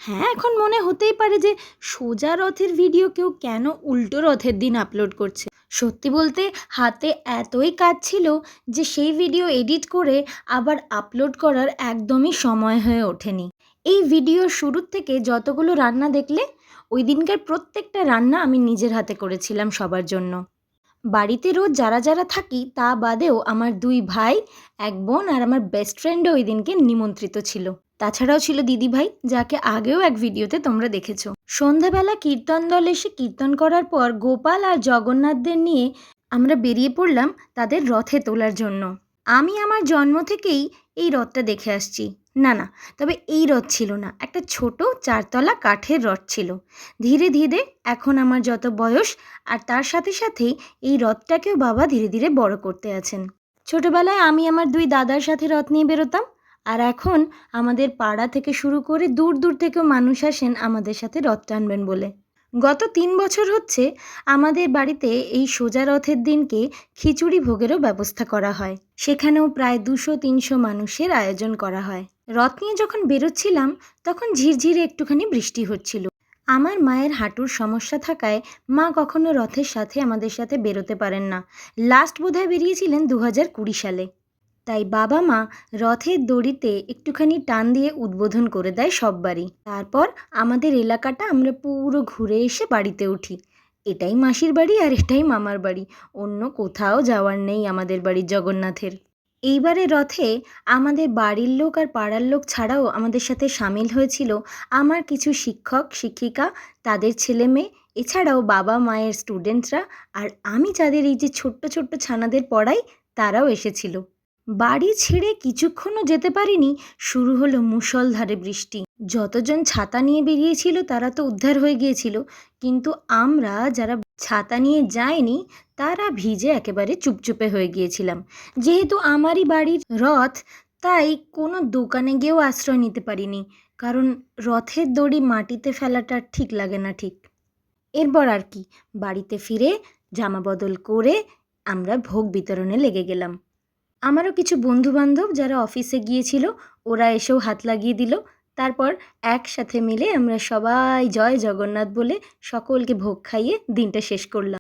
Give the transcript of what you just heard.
হ্যাঁ, এখন মনে হতেই পারে যে সোজা রথের ভিডিও কেউ কেন উল্টো রথের দিন আপলোড করছে। সত্যি বলতে হাতে এতই কাজ ছিল যে সেই ভিডিও এডিট করে আবার আপলোড করার একদমই সময় হয়ে ওঠেনি। এই ভিডিওর শুরুর থেকে যতগুলো রান্না দেখলে, ওই দিনকার প্রত্যেকটা রান্না আমি নিজের হাতে করেছিলাম সবার জন্য। বাড়িতে রোজ যারা যারা থাকি তা বাদেও আমার 2 ভাই, 1 বোন আর আমার বেস্ট ফ্রেন্ডও ওই দিনকে নিমন্ত্রিত ছিল। তাছাড়াও ছিল দিদিভাই, যাকে আগেও এক ভিডিওতে তোমরা দেখেছো। সন্ধ্যাবেলা কীর্তন দল এসে কীর্তন করার পর গোপাল আর জগন্নাথদের নিয়ে আমরা বেরিয়ে পড়লাম তাদের রথে তোলার জন্য। আমি আমার জন্ম থেকেই এই রথটা দেখে আসছি। না, তবে এই রথ ছিল না, একটা ছোট 4 তলা কাঠের রথ ছিল। ধীরে ধীরে এখন আমার যত বয়স আর তার সাথে সাথেই এই রথটাকেও বাবা ধীরে ধীরে বড় করতে আছেন। ছোটবেলায় আমি আমার 2 দাদার সাথে রথ নিয়ে বেরোতাম, আর এখন আমাদের পাড়া থেকে শুরু করে দূর দূর থেকেও মানুষ আসেন আমাদের সাথে রথ টানবেন বলে। গত 3 বছর হচ্ছে আমাদের বাড়িতে এই সোজা রথের দিনকে খিচুড়ি ভোগেরও ব্যবস্থা করা হয়। সেখানেও প্রায় 200-300 মানুষের আয়োজন করা হয়। রথ নিয়ে যখন বেরোচ্ছিলাম তখন ঝিরঝিরে একটুখানি বৃষ্টি হচ্ছিল। আমার মায়ের হাঁটুর সমস্যা থাকায় মা কখনো রথের সাথে আমাদের সাথে বেরোতে পারেন না। লাস্ট বোধহয় বেরিয়েছিলেন 2020 সালে। তাই বাবা মা রথের দড়িতে একটুখানি টান দিয়ে উদ্বোধন করে দেয় সব বাড়ি। তারপর আমাদের এলাকাটা আমরা পুরো ঘুরে এসে বাড়িতে উঠি। এটাই মাসির বাড়ি আর এটাই মামার বাড়ি, অন্য কোথাও যাওয়ার নেই আমাদের বাড়ির জগন্নাথের। এইবারে রথে আমাদের বাড়ির লোক আর পাড়ার লোক ছাড়াও আমাদের সাথে সামিল হয়েছিল আমার কিছু শিক্ষক শিক্ষিকা, তাদের ছেলে মেয়ে, এছাড়াও বাবা মায়ের স্টুডেন্টরা, আর আমি যাদের এই যে ছোট্ট ছোট্ট ছানাদের পড়াই তারাও এসেছিল। বাড়ি ছেড়ে কিছুক্ষণও যেতে পারিনি, শুরু হলো মুষলধারে বৃষ্টি। যতজন ছাতা নিয়ে বেরিয়েছিল তারা তো উদ্ধার হয়ে গিয়েছিল, কিন্তু আমরা যারা ছাতা নিয়ে যাইনি তারা ভিজে একেবারে চুপচুপে হয়ে গিয়েছিলাম। যেহেতু আমারই বাড়ির রথ, তাই কোনো দোকানে গিয়েও আশ্রয় নিতে পারিনি, কারণ রথের দড়ি মাটিতে ফেলাটা ঠিক লাগে না ঠিক। এরপর আর কি, বাড়িতে ফিরে জামা বদল করে আমরা ভোগ বিতরণে লেগে গেলাম। আমারও কিছু বন্ধুবান্ধব যারা অফিসে গিয়েছিল ওরা এসেও হাত লাগিয়ে দিল। তারপর একসাথে মিলে আমরা সবাই জয় জগন্নাথ বলে সকলকে ভোগ খাইয়ে দিনটা শেষ করলাম।